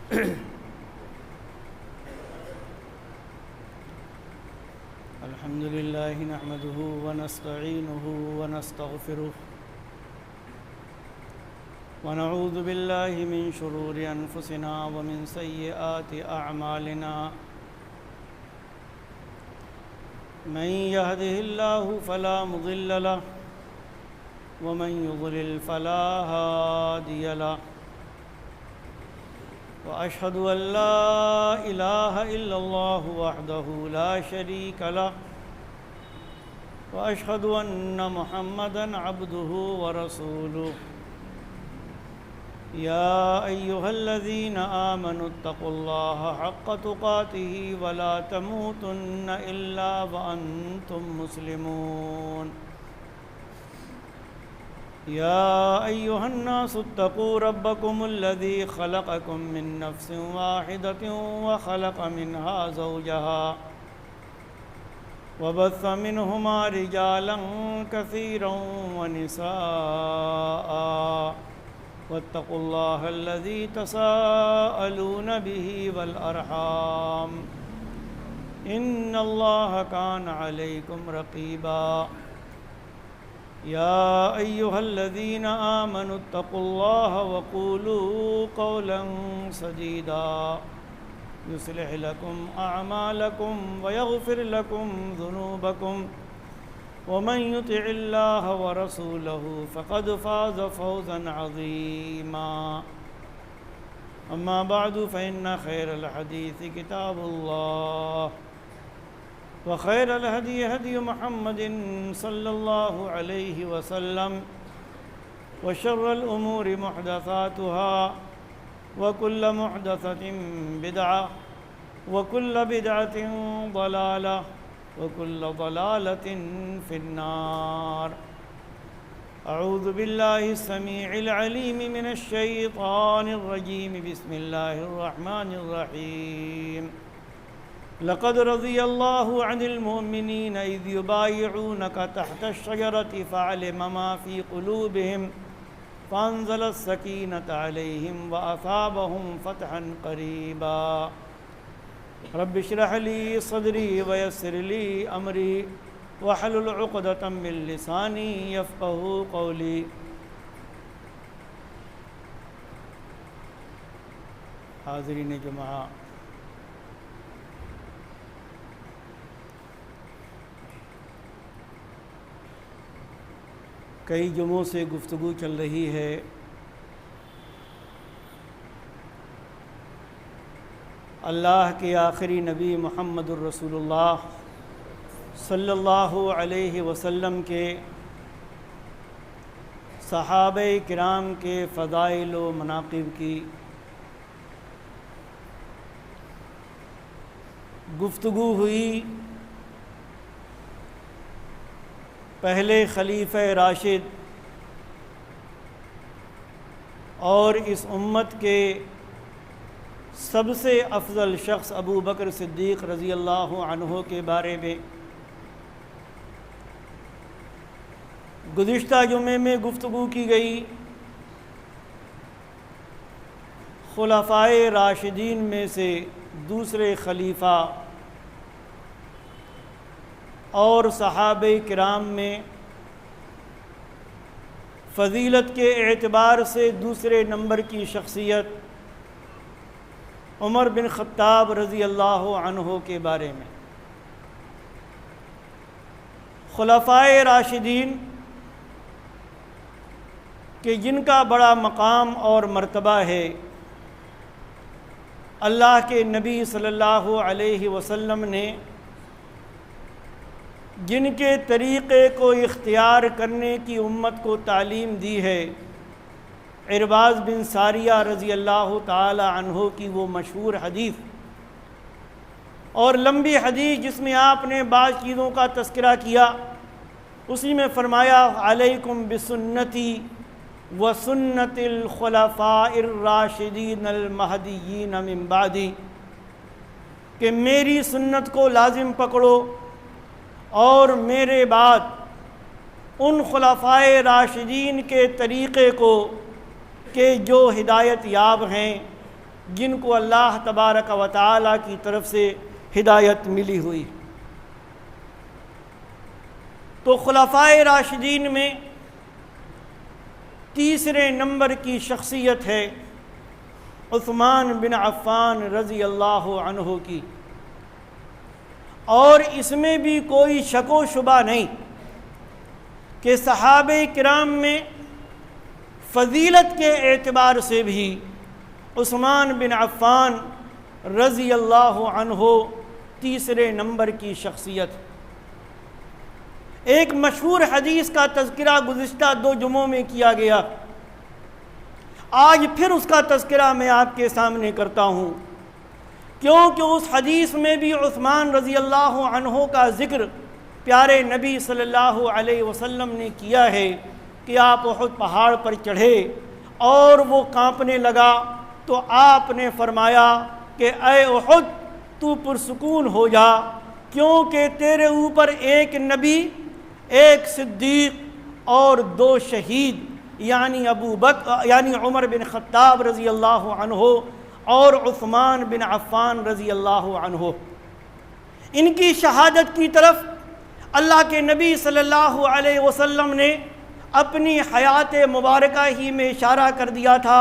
الحمد لله نحمده ونستعينه ونستغفره ونعوذ بالله من شرور أنفسنا ومن سيئات أعمالنا من يهده الله فلا مضل له ومن يضلل فلا هادي له وأشهد أن لا إله إلا الله وحده لا شريك له وأشهد أن محمدًا عبده ورسوله يا أيها الذين آمنوا اتقوا الله حق تقاته ولا تموتن إلا وأنتم مسلمون يا أيها الناس اتقوا ربكم الذي خلقكم من نفس واحدة وخلق منها زوجها وبث منهما رجالا كثيرا ونساء واتقوا الله الذي تساءلون به والأرحام إن الله كان عليكم رقيبا يا أيها الذين آمنوا اتقوا الله وقولوا قولا سديدا يصلح لكم أعمالكم ويغفر لكم ذنوبكم ومن يطع الله ورسوله فقد فاز فوزا عظيما أما بعد فإن خير الحديث كتاب الله وخير الهدي هدي محمد صلى الله عليه وسلم وشر الأمور محدثاتها وكل محدثة بدعة وكل بدعة ضلالة وكل ضلالة في النار أعوذ بالله السميع العليم من الشيطان الرجيم بسم الله الرحمن الرحيم لقد رضي الله عن المؤمنين إذ يبايعونك تحت الشجرة فعلم ما في قلوبهم فأنزل السكينة عليهم وأثابهم فتحا قريبا رب اشرح لي صدري ويسر لي أمري واحلل عقدة من لساني يفقهوا قولي حاضرین جمعہ، کئی جمعوں سے گفتگو چل رہی ہے اللہ کے آخری نبی محمد الرسول اللہ صلی اللہ علیہ وسلم کے صحابہ کرام کے فضائل و مناقب کی گفتگو ہوئی۔ پہلے خلیفہ راشد اور اس امت کے سب سے افضل شخص ابو بکر صدیق رضی اللہ عنہ کے بارے میں گزشتہ جمعے میں گفتگو کی گئی۔ خلفائے راشدین میں سے دوسرے خلیفہ اور صحابہ کرام میں فضیلت کے اعتبار سے دوسرے نمبر کی شخصیت عمر بن خطاب رضی اللہ عنہ کے بارے میں۔ خلفائے راشدین کہ جن کا بڑا مقام اور مرتبہ ہے، اللہ کے نبی صلی اللہ علیہ وسلم نے جن کے طریقے کو اختیار کرنے کی امت کو تعلیم دی ہے، عرباض بن ساریہ رضی اللہ تعالی عنہ کی وہ مشہور حدیث اور لمبی حدیث جس میں آپ نے بعض چیزوں کا تذکرہ کیا، اسی میں فرمایا علیکم بسنتی وسنت الخلفاء الراشدین المہدیین من بعدی، کہ میری سنت کو لازم پکڑو اور میرے بعد ان خلفائے راشدین کے طریقے کو کہ جو ہدایت یاب ہیں جن کو اللہ تبارک و تعالیٰ کی طرف سے ہدایت ملی ہوئی۔ تو خلفائے راشدین میں تیسرے نمبر کی شخصیت ہے عثمان بن عفان رضی اللہ عنہ کی، اور اس میں بھی کوئی شک و شبہ نہیں کہ صحابہ کرام میں فضیلت کے اعتبار سے بھی عثمان بن عفان رضی اللہ عنہ تیسرے نمبر کی شخصیت۔ ایک مشہور حدیث کا تذکرہ گزشتہ 2 جمعوں میں کیا گیا، آج پھر اس کا تذکرہ میں آپ کے سامنے کرتا ہوں، کیونکہ اس حدیث میں بھی عثمان رضی اللہ عنہ کا ذکر پیارے نبی صلی اللہ علیہ وسلم نے کیا ہے کہ آپ احد پہاڑ پر چڑھے اور وہ کانپنے لگا تو آپ نے فرمایا کہ اے احد تو پرسکون ہو جا، کیونکہ تیرے اوپر ایک نبی، ایک صدیق اور 2 شہید یعنی عمر بن خطاب رضی اللہ عنہ اور عثمان بن عفان رضی اللہ عنہ، ان کی شہادت کی طرف اللہ کے نبی صلی اللہ علیہ وسلم نے اپنی حیات مبارکہ ہی میں اشارہ کر دیا تھا۔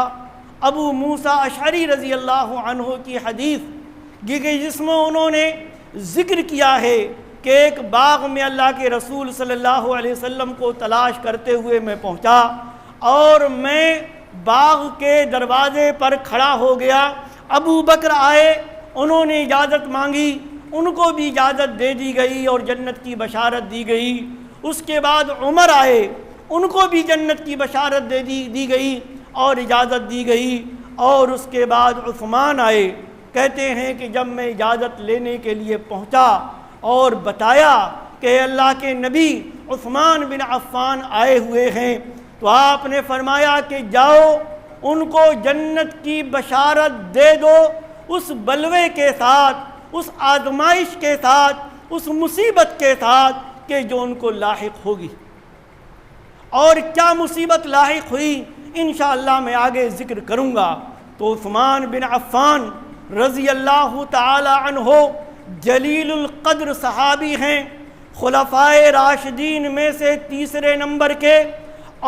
ابو موسیٰ اشعری رضی اللہ عنہ کی حدیث جس میں انہوں نے ذکر کیا ہے کہ ایک باغ میں اللہ کے رسول صلی اللہ علیہ وسلم کو تلاش کرتے ہوئے میں پہنچا اور میں باغ کے دروازے پر کھڑا ہو گیا، ابو بکر آئے، انہوں نے اجازت مانگی، ان کو بھی اجازت دے دی گئی اور جنت کی بشارت دی گئی۔ اس کے بعد عمر آئے، ان کو بھی جنت کی بشارت دی گئی اور اجازت دی گئی، اور اس کے بعد عثمان آئے۔ کہتے ہیں کہ جب میں اجازت لینے کے لیے پہنچا اور بتایا کہ اللہ کے نبی عثمان بن عفان آئے ہوئے ہیں، تو آپ نے فرمایا کہ جاؤ ان کو جنت کی بشارت دے دو، اس بلوے کے ساتھ، اس آزمائش کے ساتھ، اس مصیبت کے ساتھ کہ جو ان کو لاحق ہوگی۔ اور کیا مصیبت لاحق ہوئی انشاءاللہ میں آگے ذکر کروں گا۔ تو عثمان بن عفان رضی اللہ تعالی عنہ جلیل القدر صحابی ہیں، خلفائے راشدین میں سے تیسرے نمبر کے،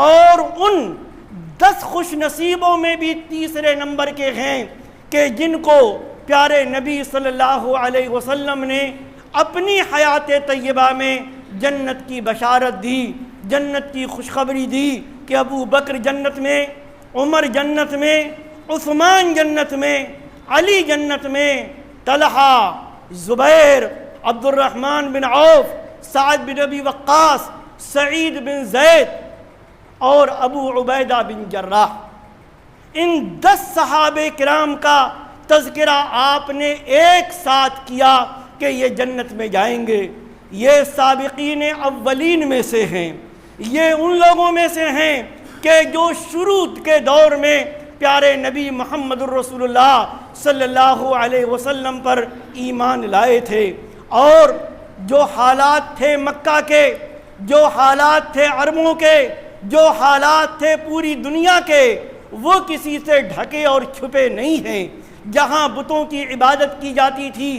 اور ان 10 خوش نصیبوں میں بھی تیسرے نمبر کے ہیں کہ جن کو پیارے نبی صلی اللہ علیہ وسلم نے اپنی حیات طیبہ میں جنت کی بشارت دی، جنت کی خوشخبری دی کہ ابو بکر جنت میں، عمر جنت میں، عثمان جنت میں، علی جنت میں، طلحہ، زبیر، عبد الرحمن بن عوف، سعد بن ابی وقاص، سعید بن زید اور ابو عبیدہ بن جراح، ان 10 صحابہ کرام کا تذکرہ آپ نے ایک ساتھ کیا کہ یہ جنت میں جائیں گے۔ یہ سابقین اولین میں سے ہیں، یہ ان لوگوں میں سے ہیں کہ جو شروع کے دور میں پیارے نبی محمد الرسول اللہ صلی اللہ علیہ وسلم پر ایمان لائے تھے، اور جو حالات تھے مکہ کے، جو حالات تھے عربوں کے، جو حالات تھے پوری دنیا کے، وہ کسی سے ڈھکے اور چھپے نہیں ہیں۔ جہاں بتوں کی عبادت کی جاتی تھی،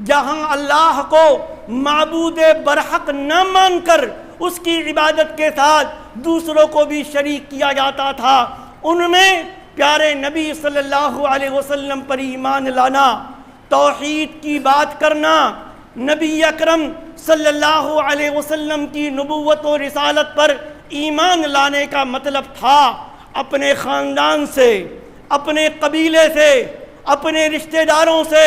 جہاں اللہ کو معبود برحق نہ مان کر اس کی عبادت کے ساتھ دوسروں کو بھی شریک کیا جاتا تھا، ان میں پیارے نبی صلی اللہ علیہ وسلم پر ایمان لانا، توحید کی بات کرنا، نبی اکرم صلی اللہ علیہ وسلم کی نبوت و رسالت پر ایمان لانے کا مطلب تھا اپنے خاندان سے، اپنے قبیلے سے، اپنے رشتہ داروں سے،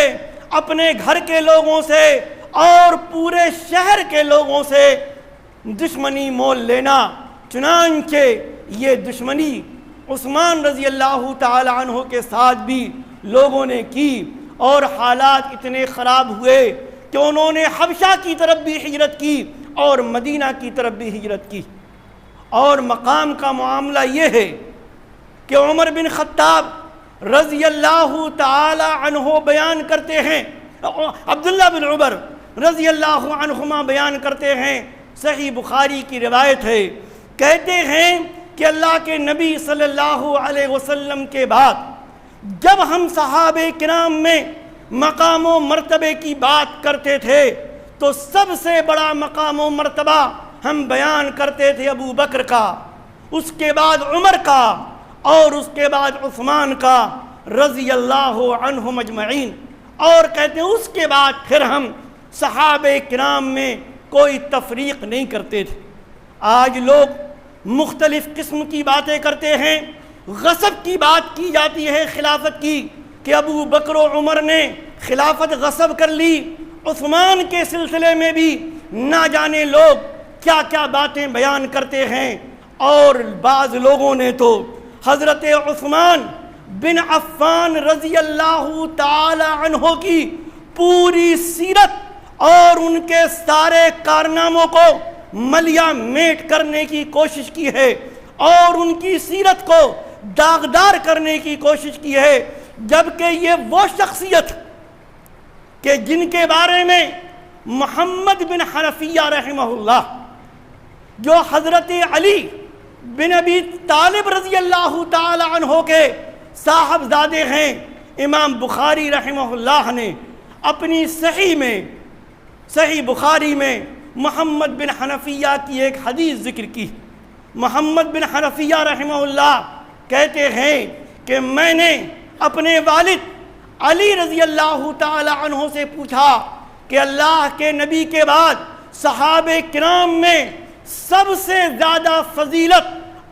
اپنے گھر کے لوگوں سے اور پورے شہر کے لوگوں سے دشمنی مول لینا۔ چنانچہ یہ دشمنی عثمان رضی اللہ تعالی عنہ کے ساتھ بھی لوگوں نے کی، اور حالات اتنے خراب ہوئے کہ انہوں نے حبشہ کی طرف بھی ہجرت کی اور مدینہ کی طرف بھی ہجرت کی۔ اور مقام کا معاملہ یہ ہے کہ عمر بن خطاب رضی اللہ تعالی عنہ بیان کرتے ہیں، عبداللہ بن عمر رضی اللہ عنہما بیان کرتے ہیں، صحیح بخاری کی روایت ہے، کہتے ہیں کہ اللہ کے نبی صلی اللہ علیہ وسلم کے بعد جب ہم صحابہ کرام میں مقام و مرتبے کی بات کرتے تھے تو سب سے بڑا مقام و مرتبہ ہم بیان کرتے تھے ابو بکر کا، اس کے بعد عمر کا، اور اس کے بعد عثمان کا رضی اللہ عنہم اجمعین، اور کہتے ہیں اس کے بعد پھر ہم صحابہ کرام میں کوئی تفریق نہیں کرتے تھے۔ آج لوگ مختلف قسم کی باتیں کرتے ہیں، غصب کی بات کی جاتی ہے خلافت کی کہ ابو بکر و عمر نے خلافت غصب کر لی، عثمان کے سلسلے میں بھی نہ جانے لوگ کیا کیا باتیں بیان کرتے ہیں، اور بعض لوگوں نے تو حضرت عثمان بن عفان رضی اللہ تعالی عنہ کی پوری سیرت اور ان کے سارے کارناموں کو ملیا میٹ کرنے کی کوشش کی ہے، اور ان کی سیرت کو داغدار کرنے کی کوشش کی ہے، جبکہ یہ وہ شخصیت کہ جن کے بارے میں محمد بن حنفیہ رحمہ اللہ، جو حضرت علی بن ابی طالب رضی اللہ تعالی عنہ کے صاحبزادے ہیں، امام بخاری رحمہ اللہ نے اپنی صحیح بخاری میں محمد بن حنفیہ کی ایک حدیث ذکر کی۔ محمد بن حنفیہ رحمہ اللہ کہتے ہیں کہ میں نے اپنے والد علی رضی اللہ تعالی عنہ سے پوچھا کہ اللہ کے نبی کے بعد صحابہ کرام میں سب سے زیادہ فضیلت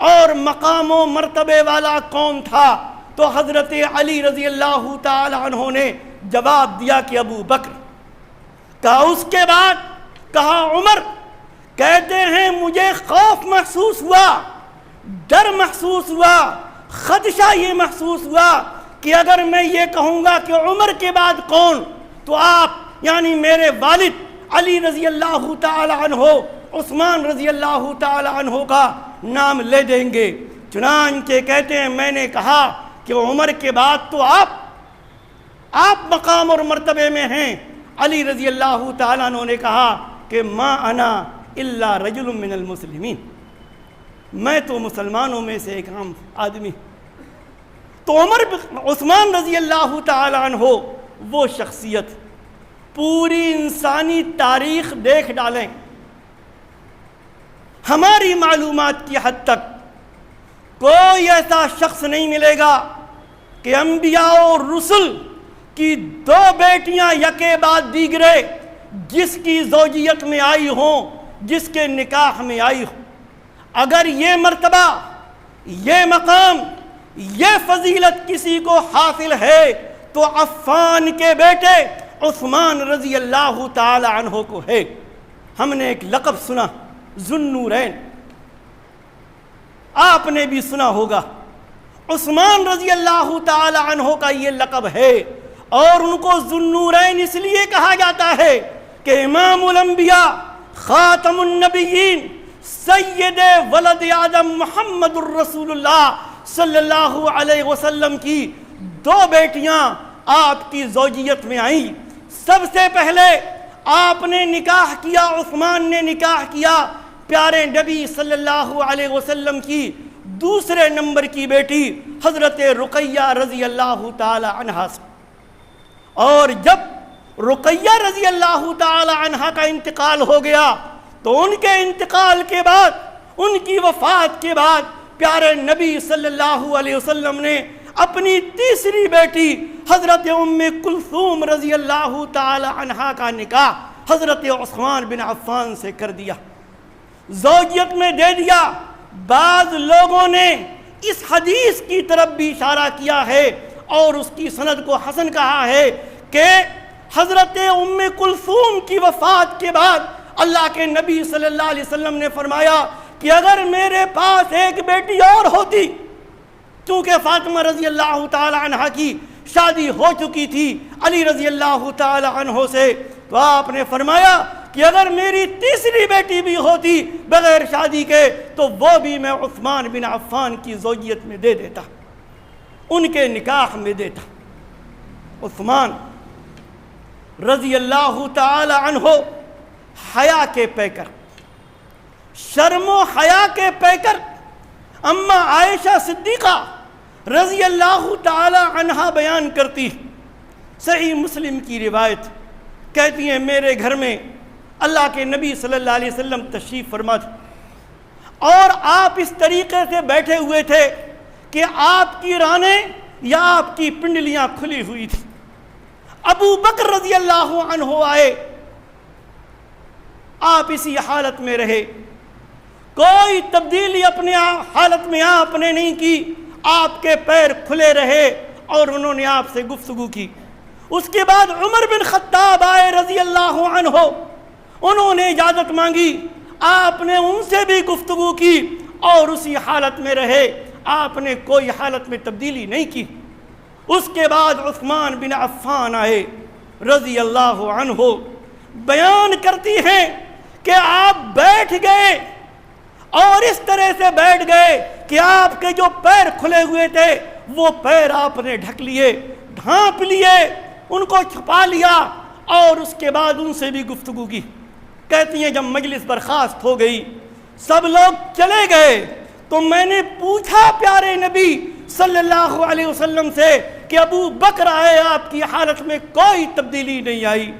اور مقام و مرتبے والا کون تھا؟ تو حضرت علی رضی اللہ تعالی عنہ نے جواب دیا کہ ابو بکر۔ کہا اس کے بعد؟ کہا عمر۔ کہتے ہیں مجھے خوف محسوس ہوا، ڈر محسوس ہوا، خدشہ یہ محسوس ہوا کہ اگر میں یہ کہوں گا کہ عمر کے بعد کون، تو آپ یعنی میرے والد علی رضی اللہ تعالی عنہ عثمان رضی اللہ تعالی عنہ کا نام لے دیں گے۔ چنانچہ کہتے ہیں میں نے کہا کہ عمر کے بعد تو آپ مقام اور مرتبے میں ہیں۔ علی رضی اللہ تعالیٰ عنہ نے کہا کہ ما انا الا رجل من المسلمین، میں تو مسلمانوں میں سے ایک عام آدمی۔ تو عثمان رضی اللہ تعالیٰ عنہ وہ شخصیت، پوری انسانی تاریخ دیکھ ڈالیں، ہماری معلومات کی حد تک کوئی ایسا شخص نہیں ملے گا کہ انبیاء اور رسل کی دو بیٹیاں یکے بعد دیگرے جس کی زوجیت میں آئی ہوں، جس کے نکاح میں آئی ہوں۔ اگر یہ مرتبہ، یہ مقام، یہ فضیلت کسی کو حاصل ہے تو عفان کے بیٹے عثمان رضی اللہ تعالی عنہ کو ہے۔ ہم نے ایک لقب سنا، ذو النورین، آپ نے بھی سنا ہوگا۔ عثمان رضی اللہ تعالی عنہ کا یہ لقب ہے، اور ان کو ذو النورین اس لیے کہا جاتا ہے کہ امام الانبیاء، خاتم النبیین، سید ولد آدم محمد الرسول اللہ صلی اللہ علیہ وسلم کی دو بیٹیاں آپ کی زوجیت میں آئیں۔ سب سے پہلے آپ نے نکاح کیا، عثمان نے نکاح کیا پیارے نبی صلی اللہ علیہ وسلم کی دوسرے نمبر کی بیٹی حضرت رقیہ رضی اللہ تعالی عنہا سے، اور جب رقیہ رضی اللہ تعالی عنہا کا انتقال ہو گیا تو ان کے انتقال کے بعد، ان کی وفات کے بعد پیارے نبی صلی اللہ علیہ وسلم نے اپنی تیسری بیٹی حضرت ام کلثوم رضی اللہ تعالی عنہا کا نکاح حضرت عثمان بن عفان سے کر دیا، زوجیت میں دے دیا۔ بعض لوگوں نے اس حدیث کی طرف بھی اشارہ کیا ہے اور اس کی سند کو حسن کہا ہے کہ حضرت ام کلثوم کی وفات کے بعد اللہ کے نبی صلی اللہ علیہ وسلم نے فرمایا کہ اگر میرے پاس ایک بیٹی اور ہوتی، کیونکہ فاطمہ رضی اللہ تعالی عنہ کی شادی ہو چکی تھی علی رضی اللہ تعالی عنہ سے، تو آپ نے فرمایا کہ اگر میری تیسری بیٹی بھی ہوتی بغیر شادی کے تو وہ بھی میں عثمان بن عفان کی زوجیت میں دے دیتا، ان کے نکاح میں دیتا۔ عثمان رضی اللہ تعالی عنہ حیا کے پیکر، شرم و حیا کے پیکر، اما عائشہ صدیقہ رضی اللہ تعالی عنہا بیان کرتی، صحیح مسلم کی روایت، کہتی ہیں میرے گھر میں اللہ کے نبی صلی اللہ علیہ وسلم تشریف فرما تھے اور آپ اس طریقے سے بیٹھے ہوئے تھے کہ آپ کی رانیں یا آپ کی پنڈلیاں کھلی ہوئی تھی۔ ابو بکر رضی اللہ عنہ آئے، آپ اسی حالت میں رہے، کوئی تبدیلی اپنے حالت میں آپ نے نہیں کی، آپ کے پیر کھلے رہے اور انہوں نے آپ سے گفتگو کی۔ اس کے بعد عمر بن خطاب آئے رضی اللہ عنہ، انہوں نے اجازت مانگی، آپ نے ان سے بھی گفتگو کی اور اسی حالت میں رہے، آپ نے کوئی حالت میں تبدیلی نہیں کی۔ اس کے بعد عثمان بن عفان آئے رضی اللہ عنہ، بیان کرتی ہیں کہ آپ بیٹھ گئے اور اس طرح سے بیٹھ گئے کہ آپ کے جو پیر کھلے ہوئے تھے وہ پیر آپ نے ڈھک لیے، ڈھانپ لیے، ان کو چھپا لیا اور اس کے بعد ان سے بھی گفتگو کی۔ کہتی ہیں جب مجلس برخاست ہو گئی، سب لوگ چلے گئے، تو میں نے پوچھا پیارے نبی صلی اللہ علیہ وسلم سے کہ ابو بکر آئے، آپ کی حالت میں کوئی تبدیلی نہیں آئی،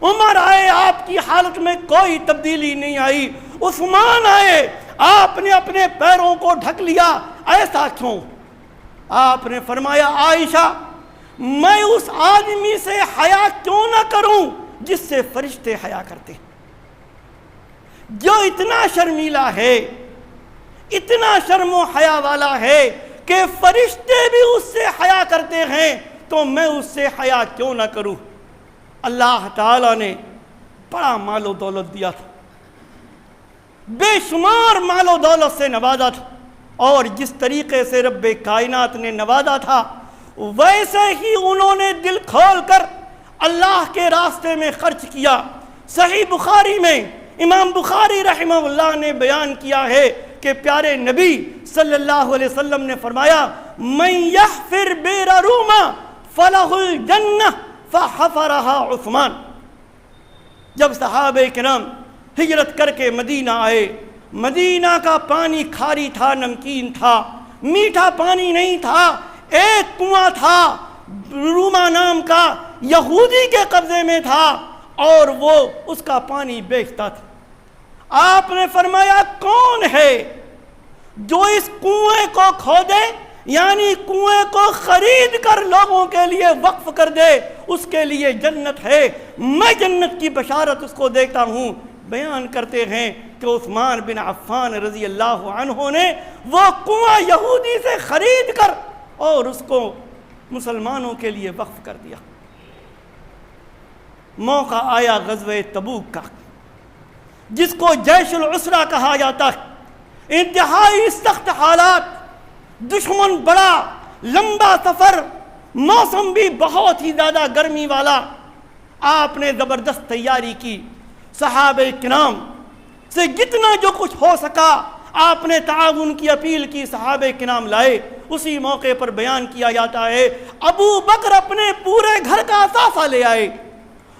عمر آئے، آپ کی حالت میں کوئی تبدیلی نہیں آئی، عثمان آئے، آپ نے اپنے پیروں کو ڈھک لیا، ایسا کیوں؟ آپ نے فرمایا عائشہ، میں اس آدمی سے حیا کیوں نہ کروں جس سے فرشتے حیا کرتے ہیں، جو اتنا شرمیلا ہے، اتنا شرم و حیا والا ہے کہ فرشتے بھی اس سے حیا کرتے ہیں، تو میں اس سے حیا کیوں نہ کروں؟ اللہ تعالیٰ نے بڑا مال و دولت دیا تھا، بے شمار مال و دولت سے نوازا تھا، اور جس طریقے سے رب کائنات نے نوازا تھا ویسے ہی انہوں نے دل کھول کر اللہ کے راستے میں خرچ کیا۔ صحیح بخاری میں امام بخاری رحمہ اللہ نے بیان کیا ہے کہ پیارے نبی صلی اللہ علیہ وسلم نے فرمایا من یحفر بئر روما فلہ الجنہ فحفرہا عثمان۔ جب صحابہ کرام ہجرت کر کے مدینہ آئے، مدینہ کا پانی کھاری تھا، نمکین تھا، میٹھا پانی نہیں تھا، ایک کنواں تھا روما نام کا، یہودی کے قبضے میں تھا اور وہ اس کا پانی بیچتا تھا۔ آپ نے فرمایا کون ہے جو اس کنویں کو کھودے، یعنی کنویں کو خرید کر لوگوں کے لیے وقف کر دے، اس کے لیے جنت ہے، میں جنت کی بشارت اس کو دیتا ہوں۔ بیان کرتے ہیں کہ عثمان بن عفان رضی اللہ عنہ نے وہ کنواں یہودی سے خرید کر اور اس کو مسلمانوں کے لیے وقف کر دیا۔ موقع آیا غزوہ تبوک کا، جس کو جیش العسرہ کہا جاتا ہے، انتہائی سخت حالات، دشمن بڑا، لمبا سفر، موسم بھی بہت ہی زیادہ گرمی والا۔ آپ نے زبردست تیاری کی، صحابہ کرام سے جتنا جو کچھ ہو سکا آپ نے تعاون کی اپیل کی، صحابہ کرام لائے۔ اسی موقع پر بیان کیا جاتا ہے ابو بکر اپنے پورے گھر کا اثاثہ لے آئے،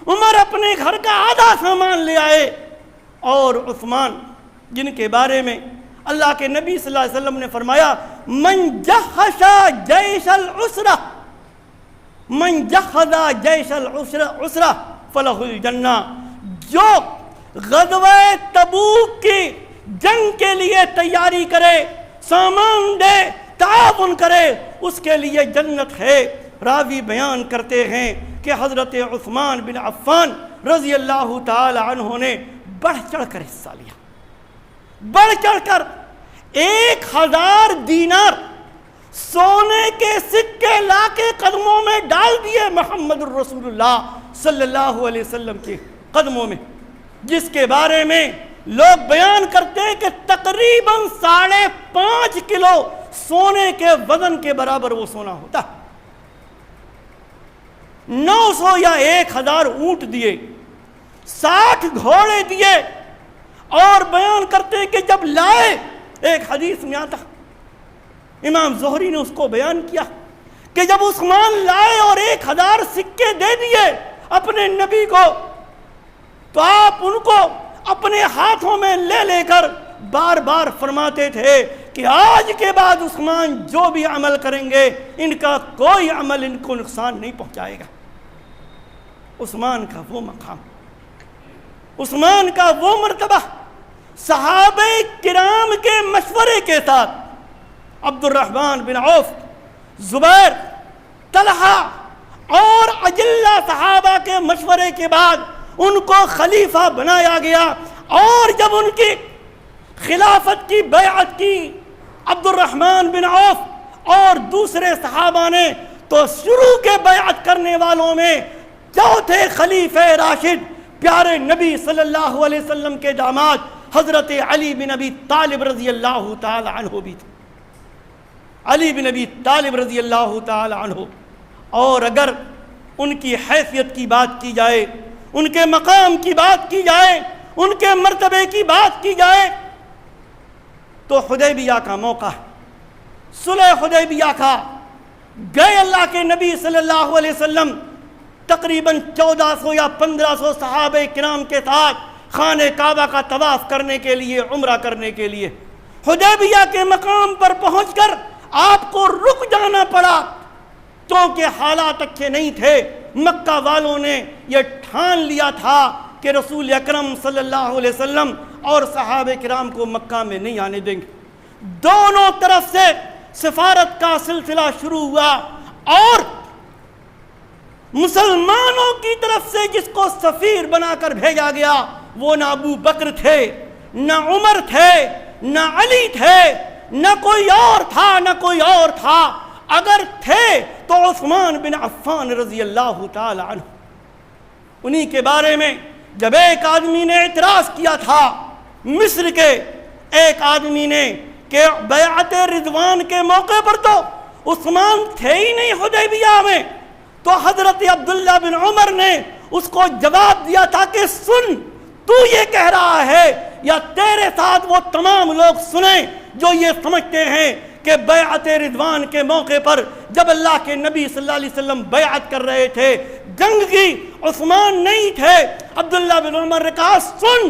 عمر اپنے گھر کا آدھا سامان لے آئے، اور عثمان جن کے بارے میں اللہ کے نبی صلی اللہ علیہ وسلم نے فرمایا من جہش جیش العسرہ، من جہز جیش العسرہ فلہ الجنہ، جو غزوہ تبوک کی جنگ کے لیے تیاری کرے، سامان دے، تعاون کرے، اس کے لیے جنت ہے۔ راوی بیان کرتے ہیں کہ حضرت عثمان بن عفان رضی اللہ تعالی عنہ نے بڑھ چڑھ کر حصہ لیا، بڑھ چڑھ کر 1000 دینار سونے کے سکے لا کے قدموں میں ڈال دیے محمد الرسول اللہ صلی اللہ علیہ وسلم کے قدموں میں، جس کے بارے میں لوگ بیان کرتے ہیں کہ تقریباً 5.5 کلو سونے کے وزن کے برابر وہ سونا ہوتا۔ 900 یا 1000 اونٹ دیے، 60 گھوڑے دیے، اور بیان کرتے ہیں کہ جب لائے، ایک حدیث میں آتا امام زہری نے اس کو بیان کیا کہ جب عثمان لائے اور 1000 سکے دے دیے اپنے نبی کو، تو آپ ان کو اپنے ہاتھوں میں لے لے کر بار بار فرماتے تھے کہ کہ آج کے بعد عثمان جو بھی عمل کریں گے ان کا کوئی عمل ان کو نقصان نہیں پہنچائے گا۔ عثمان کا وہ مقام، عثمان کا وہ مرتبہ، صحابہ کرام کے مشورے کے ساتھ عبد الرحمن بن عوف، زبیر، طلحہ اور اجلہ صحابہ کے مشورے کے بعد ان کو خلیفہ بنایا گیا، اور جب ان کی خلافت کی بیعت کی عبد الرحمن بن عوف اور دوسرے صحابہ نے، تو شروع کے بیعت کرنے والوں میں چوتھے خلیفہ راشد پیارے نبی صلی اللہ علیہ وسلم کے داماد حضرت علی بن ابی طالب رضی اللہ تعالی عنہ بھی تھے، علی بن ابی طالب رضی اللہ تعالی عنہ۔ اور اگر ان کی حیثیت کی بات کی جائے، ان کے مقام کی بات کی جائے، ان کے مرتبے کی بات کی جائے، تو حدیبیہ کا موقع، صلح حدیبیہ کا، گئے اللہ کے نبی صلی اللہ علیہ وسلم تقریباً 1400 یا 1500 صحابہ کرام کے ساتھ خانہ کعبہ کا طواف کرنے کے لیے، عمرہ کرنے کے لیے۔ حدیبیہ کے مقام پر پہنچ کر آپ کو رک جانا پڑا کیونکہ حالات اچھے نہیں تھے۔ مکہ والوں نے یہ ٹھان لیا تھا کہ رسول اکرم صلی اللہ علیہ وسلم اور صحابہ کرام کو مکہ میں نہیں آنے دیں گے۔ دونوں طرف سے سفارت کا سلسلہ شروع ہوا، اور مسلمانوں کی طرف سے جس کو سفیر بنا کر بھیجا گیا وہ نہ ابو بکر تھے، نہ عمر تھے، نہ علی تھے، نہ کوئی اور تھا، نہ کوئی اور تھا۔ اگر تھے تو عثمان بن عفان رضی اللہ تعالی عنہ۔ انہی کے بارے میں جب ایک آدمی نے اعتراض کیا تھا، مصر کے ایک آدمی نے، کہ بیعت رضوان کے موقع پر تو عثمان تھے ہی نہیں حدیبیہ میں، تو حضرت عبداللہ بن عمر نے اس کو جواب دیا تھا کہ سن، تو یہ کہہ رہا ہے یا تیرے ساتھ وہ تمام لوگ سنیں جو یہ سمجھتے ہیں کہ بیعت رضوان کے موقع پر جب اللہ کے نبی صلی اللہ علیہ وسلم بیعت کر رہے تھے جنگ کی، عثمان نہیں تھے۔ عبداللہ بن عمر نے کہا سن،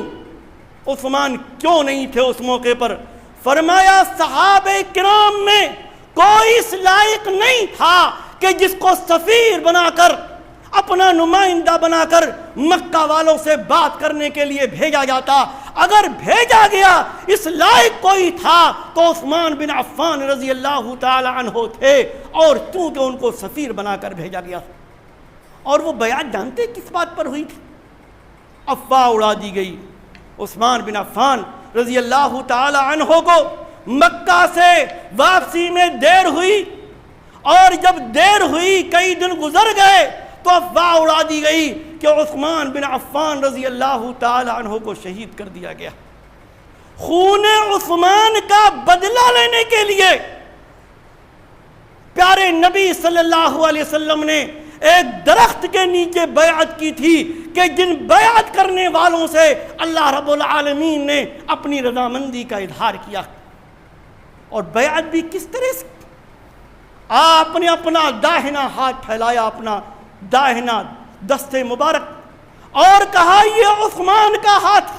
عثمان کیوں نہیں تھے اس موقع پر؟ فرمایا صحابہ کرام میں کوئی اس لائق نہیں تھا کہ جس کو سفیر بنا کر، اپنا نمائندہ بنا کر مکہ والوں سے بات کرنے کے لیے بھیجا جاتا۔ اگر بھیجا گیا اس لائق کوئی تھا تو عثمان بن عفان رضی اللہ تعالی عنہ تھے، اور چونکہ ان کو سفیر بنا کر بھیجا گیا۔ اور وہ بیعت جانتے کس بات پر ہوئی تھی؟ افواہ اڑا دی گئی۔ عثمان بن عفان رضی اللہ تعالی عنہ کو مکہ سے واپسی میں دیر ہوئی، اور جب دیر ہوئی کئی دن گزر گئے تو افواہ اڑا دی گئی کہ عثمان بن عفان رضی اللہ تعالی عنہ کو شہید کر دیا گیا۔ خون عثمان کا بدلہ لینے کے لیے پیارے نبی صلی اللہ علیہ وسلم نے ایک درخت کے نیچے بیعت کی تھی کہ جن بیعت کرنے والوں سے اللہ رب العالمین نے اپنی رضامندی کا اظہار کیا۔ اور بیعت بھی کس طرح سے؟ آپ نے اپنا داہنا ہاتھ پھیلایا، اپنا داہنا دست مبارک، اور کہا یہ عثمان کا ہاتھ،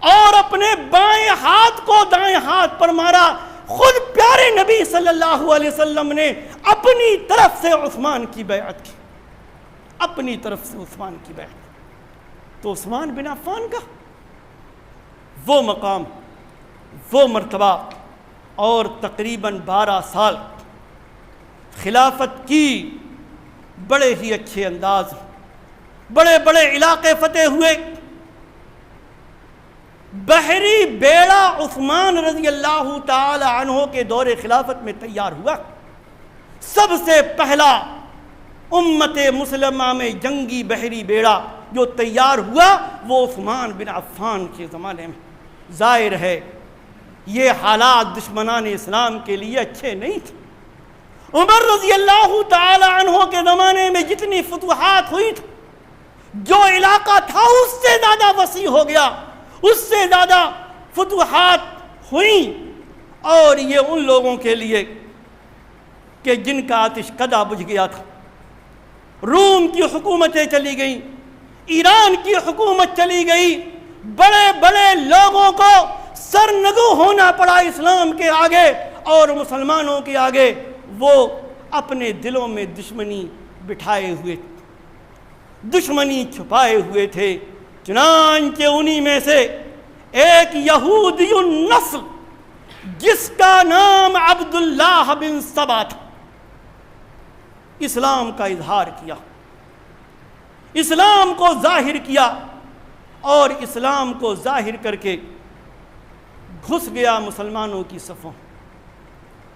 اور اپنے بائیں ہاتھ کو دائیں ہاتھ پر مارا۔ خود پیارے نبی صلی اللہ علیہ وسلم نے اپنی طرف سے عثمان کی بیعت کی، اپنی طرف سے عثمان کی بیعت۔ تو عثمان بن عفان کا وہ مقام، وہ مرتبہ، اور تقریباً 12 سال خلافت کی، بڑے ہی اچھے انداز، بڑے بڑے علاقے فتح ہوئے۔ بحری بیڑا عثمان رضی اللہ تعالی عنہ کے دور خلافت میں تیار ہوا۔ سب سے پہلا امت مسلمہ میں جنگی بحری بیڑا جو تیار ہوا وہ عثمان بن عفان کے زمانے میں۔ ظاہر ہے یہ حالات دشمنان اسلام کے لیے اچھے نہیں تھے۔ عمر رضی اللہ تعالی عنہ کے زمانے میں جتنی فتوحات ہوئی تھی، جو علاقہ تھا اس سے زیادہ وسیع ہو گیا، اس سے زیادہ فتوحات ہوئیں، اور یہ ان لوگوں کے لیے کہ جن کا آتش کدہ بجھ گیا تھا۔ روم کی حکومتیں چلی گئیں، ایران کی حکومت چلی گئی، بڑے بڑے لوگوں کو سرنگو ہونا پڑا اسلام کے آگے اور مسلمانوں کے آگے، وہ اپنے دلوں میں دشمنی بٹھائے ہوئے، دشمنی چھپائے ہوئے تھے۔ چنانچہ انہی میں سے ایک یہودی النسل جس کا نام عبداللہ بن سبا تھا، اسلام کا اظہار کیا، اسلام کو ظاہر کیا، اور اسلام کو ظاہر کر کے گھس گیا مسلمانوں کی صفوں۔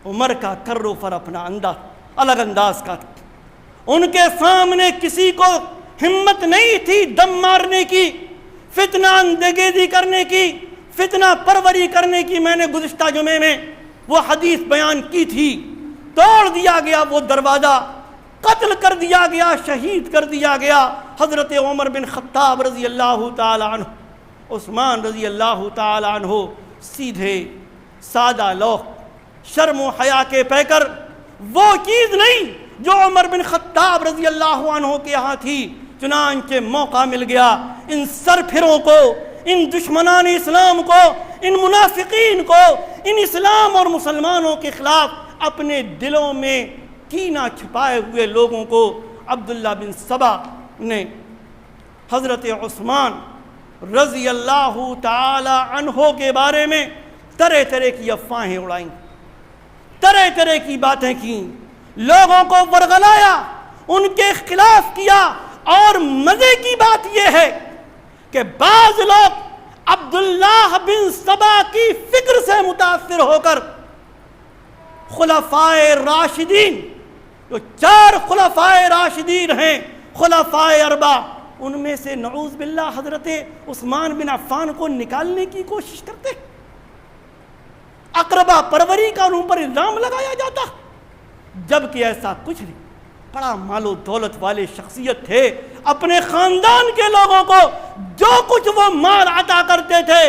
عمر کا کر و فر اپنا الگ انداز کا تھا، ان کے سامنے کسی کو ہمت نہیں تھی دم مارنے کی، فتنہ انگیزی کرنے کی، فتنہ پروری کرنے کی۔ میں نے گزشتہ جمعے میں وہ حدیث بیان کی تھی، توڑ دیا گیا وہ دروازہ، قتل کر دیا گیا، شہید کر دیا گیا حضرت عمر بن خطاب رضی اللہ تعالی عنہ، عثمان رضی اللہ تعالی عنہ، سیدھے سادہ لوح، شرم و حیا کے پیکر، وہ چیز نہیں جو عمر بن خطاب رضی اللہ عنہ کے یہاں تھی۔ چنانچہ موقع مل گیا ان سرپھروں کو، ان دشمنان اسلام کو، ان منافقین کو، ان اسلام اور مسلمانوں کے خلاف اپنے دلوں میں کینہ چھپائے ہوئے لوگوں کو عبداللہ بن سبا نے حضرت عثمان رضی اللہ تعالی عنہ کے بارے میں طرح طرح کی افواہیں اڑائیں، طرح طرح کی باتیں کیں، لوگوں کو ورغلایا، ان کے خلاف کیا۔ اور مزے کی بات یہ ہے کہ بعض لوگ عبداللہ بن سبا کی فکر سے متاثر ہو کر خلفائے راشدین، جو 4 خلفائے راشدین ہیں، خلفائے اربع، ان میں سے نعوذ باللہ حضرت عثمان بن عفان کو نکالنے کی کوشش کرتے، اقربا پروری کا ان پر الزام لگایا جاتا، جبکہ ایسا کچھ نہیں۔ بڑا مال و دولت والے شخصیت تھے، اپنے خاندان کے لوگوں کو جو کچھ وہ مال عطا کرتے تھے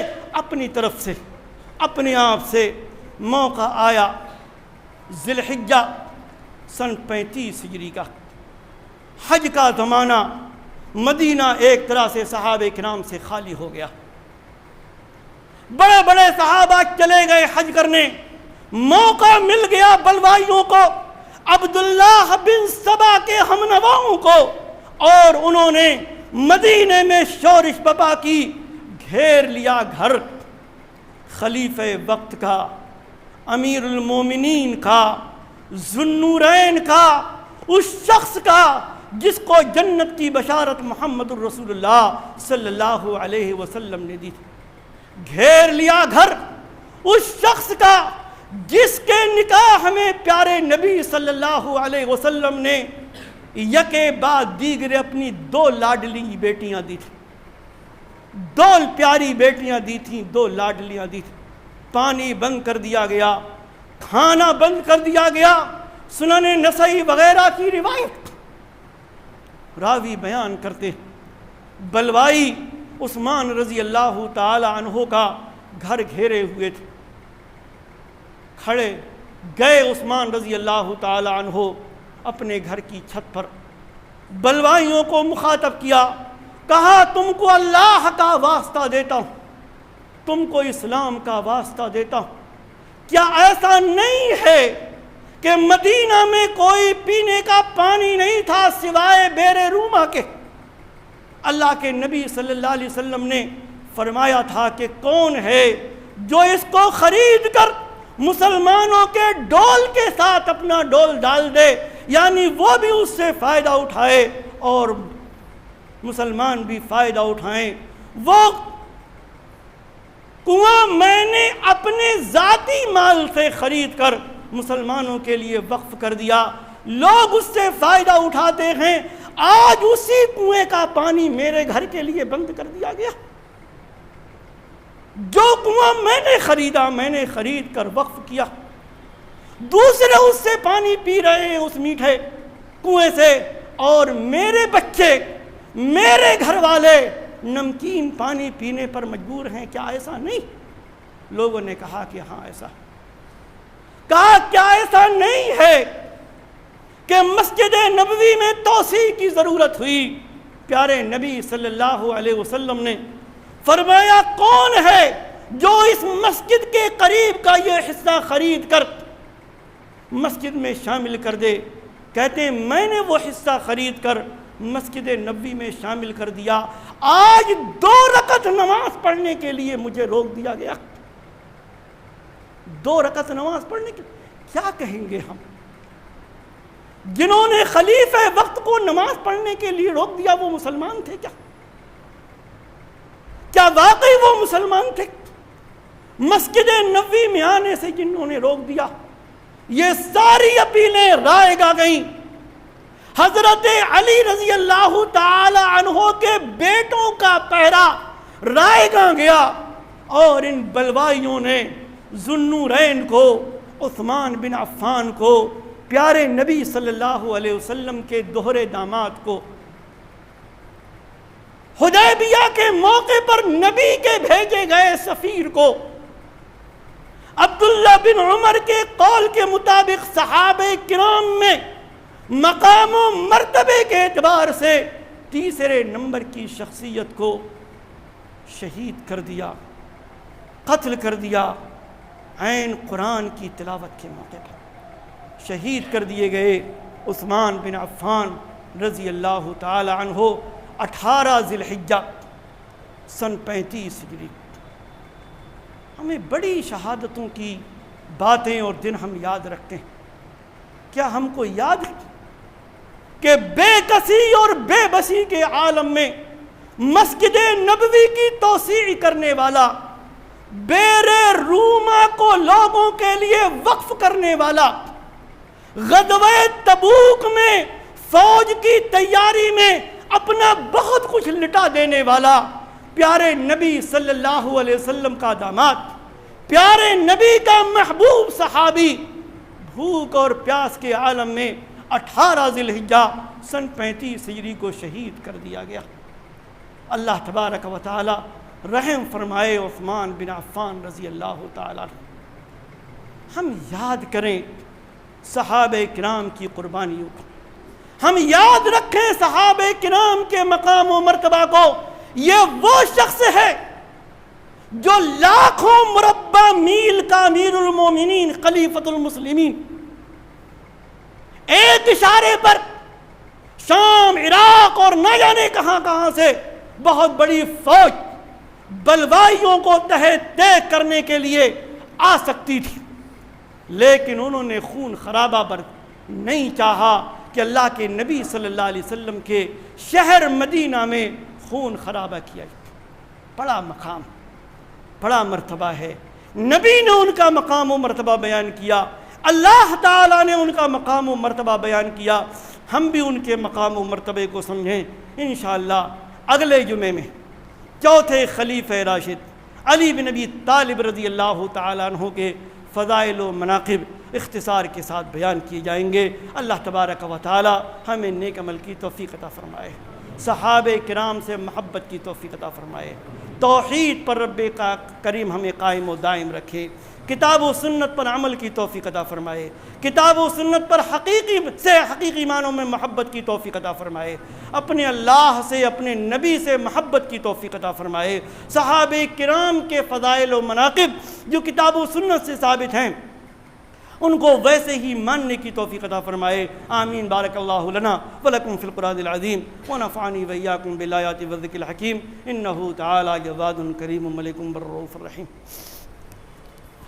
اپنی طرف سے، اپنے آپ سے۔ موقع آیا ذی الحجہ سن 35 ہجری کا، حج کا زمانہ، مدینہ ایک طرح سے صحابہ کرام سے خالی ہو گیا، بڑے بڑے صحابہ چلے گئے حج کرنے۔ موقع مل گیا بلوائیوں کو، عبداللہ بن سبا کے ہمنواؤں کو، اور انہوں نے مدینے میں شورش بپا کی، گھیر لیا گھر خلیفہ وقت کا، امیر المومنین کا، ذو النورین کا، اس شخص کا جس کو جنت کی بشارت محمد الرسول اللہ صلی اللہ علیہ وسلم نے دی تھی، گھیر لیا گھر اس شخص کا جس کے نکاح میں پیارے نبی صلی اللہ علیہ وسلم نے یکے بعد دیگر اپنی 2 لاڈلی بیٹیاں دی تھیں، 2 پیاری بیٹیاں دی تھیں، 2 لاڈلیاں دی تھیں۔ پانی بند کر دیا گیا، کھانا بند کر دیا گیا۔ سنن نسائی وغیرہ کی روایت راوی بیان کرتے، بلوائی عثمان رضی اللہ تعالی عنہ کا گھر گھیرے ہوئے تھے، کھڑے گئے عثمان رضی اللہ تعالی عنہ اپنے گھر کی چھت پر، بلوائیوں کو مخاطب کیا، کہا تم کو اللہ کا واسطہ دیتا ہوں، تم کو اسلام کا واسطہ دیتا ہوں، کیا ایسا نہیں ہے کہ مدینہ میں کوئی پینے کا پانی نہیں تھا سوائے بیر روما کے؟ اللہ کے نبی صلی اللہ علیہ وسلم نے فرمایا تھا کہ کون ہے جو اس کو خرید کر مسلمانوں کے ڈول کے ساتھ اپنا ڈول ڈال دے، یعنی وہ بھی اس سے فائدہ اٹھائے اور مسلمان بھی فائدہ اٹھائیں۔ وہ کنواں میں نے اپنے ذاتی مال سے خرید کر مسلمانوں کے لیے وقف کر دیا، لوگ اس سے فائدہ اٹھاتے ہیں، آج اسی کنویں کا پانی میرے گھر کے لیے بند کر دیا گیا۔ جو کنواں میں نے خریدا، میں نے خرید کر وقف کیا، دوسرے اس سے پانی پی رہے ہیں اس میٹھے کنویں سے، اور میرے بچے، میرے گھر والے نمکین پانی پینے پر مجبور ہیں، کیا ایسا نہیں؟ لوگوں نے کہا کہ ہاں ایسا۔ کہا کیا ایسا نہیں ہے کہ مسجد نبوی میں توسیع کی ضرورت ہوئی؟ پیارے نبی صلی اللہ علیہ وسلم نے فرمایا کون ہے جو اس مسجد کے قریب کا یہ حصہ خرید کر مسجد میں شامل کر دے، کہتے ہیں میں نے وہ حصہ خرید کر مسجد نبوی میں شامل کر دیا، آج 2 رکعت نماز پڑھنے کے لیے مجھے روک دیا گیا۔ 2 رکعت نماز پڑھنے کے کیا کہیں گے ہم؟ جنہوں نے خلیفہ وقت کو نماز پڑھنے کے لیے روک دیا وہ مسلمان تھے کیا؟ کیا واقعی وہ مسلمان تھے؟ مسجد نبوی میں آنے سے جنہوں نے روک دیا، یہ ساری اپیلیں رائے گاہ گئیں۔ حضرت علی رضی اللہ تعالی عنہ کے بیٹوں کا پہرا رائے گاہ گیا، اور ان بلوائیوں نے ذوالنورین کو، عثمان بن عفان کو، پیارے نبی صلی اللہ علیہ وسلم کے دوہرے داماد کو، حدیبیہ کے موقع پر نبی کے بھیجے گئے سفیر کو، عبداللہ بن عمر کے قول کے مطابق صحابہ کرام میں مقام و مرتبے کے اعتبار سے 3 نمبر کی شخصیت کو شہید کر دیا، قتل کر دیا۔ عین قرآن کی تلاوت کے موقع پر شہید کر دیے گئے عثمان بن عفان رضی اللہ تعالی عنہ 18 ذی الحجہ سن 35 ہجری۔ ہمیں بڑی شہادتوں کی باتیں اور دن ہم یاد رکھتے ہیں، کیا ہم کو یاد ہے کہ بے کسی اور بے بسی کے عالم میں مسجد نبوی کی توسیع کرنے والا، بیر روما کو لوگوں کے لیے وقف کرنے والا، غزوہ تبوک میں فوج کی تیاری میں اپنا بہت کچھ لٹا دینے والا پیارے نبی صلی اللہ علیہ وسلم کا داماد، پیارے نبی کا محبوب صحابی، بھوک اور پیاس کے عالم میں 18 ذی الحجہ سن 35 ہجری کو شہید کر دیا گیا۔ اللہ تبارک و تعالی رحم فرمائے عثمان بن عفان رضی اللہ تعالی عنہ۔ ہم یاد کریں صحابہ کرام کی قربانیوں کو، ہم یاد رکھیں صحابہ کرام کے مقام و مرتبہ کو۔ یہ وہ شخص ہے جو لاکھوں مربع میل کا امیر المومنین خلیفۃ المسلمین، ایک اشارے پر شام، عراق اور نہ جانے کہاں کہاں سے بہت بڑی فوج بلوائیوں کو تہہ دیکھ کرنے کے لیے آ سکتی تھی، لیکن انہوں نے خون خرابہ پر نہیں چاہا کہ اللہ کے نبی صلی اللہ علیہ وسلم کے شہر مدینہ میں خون خرابہ کیا جائے۔ بڑا مقام، بڑا مرتبہ ہے، نبی نے ان کا مقام و مرتبہ بیان کیا، اللہ تعالیٰ نے ان کا مقام و مرتبہ بیان کیا۔ ہم بھی ان کے مقام و مرتبے کو سمجھیں۔ انشاءاللہ اگلے جمعے میں چوتھے خلیفہ راشد علی بن ابی طالب رضی اللہ تعالیٰ عنہ کے فضائل و مناقب اختصار کے ساتھ بیان کیے جائیں گے۔ اللہ تبارک و تعالی ہمیں نیک عمل کی توفیق عطا فرمائے، صحابہ کرام سے محبت کی توفیق عطا فرمائے، توحید پر رب کریم ہمیں قائم و دائم رکھے، کتاب و سنت پر عمل کی توفیق عطا فرمائے، کتاب و سنت پر حقیقی معنوں میں محبت کی توفیق عطا فرمائے، اپنے اللہ سے، اپنے نبی سے محبت کی توفیق عطا فرمائے، صحابہ کرام کے فضائل و مناقب جو کتاب و سنت سے ثابت ہیں ان کو ویسے ہی ماننے کی توفیق عطا فرمائے۔ آمین۔ بارک اللہ لنا ولکم فی القرآن العظیم ونفعنی وإیاکم بالآیات والذکر الحکیم، انہ تعالی جواد کریم ملک بر رؤوف رحیم۔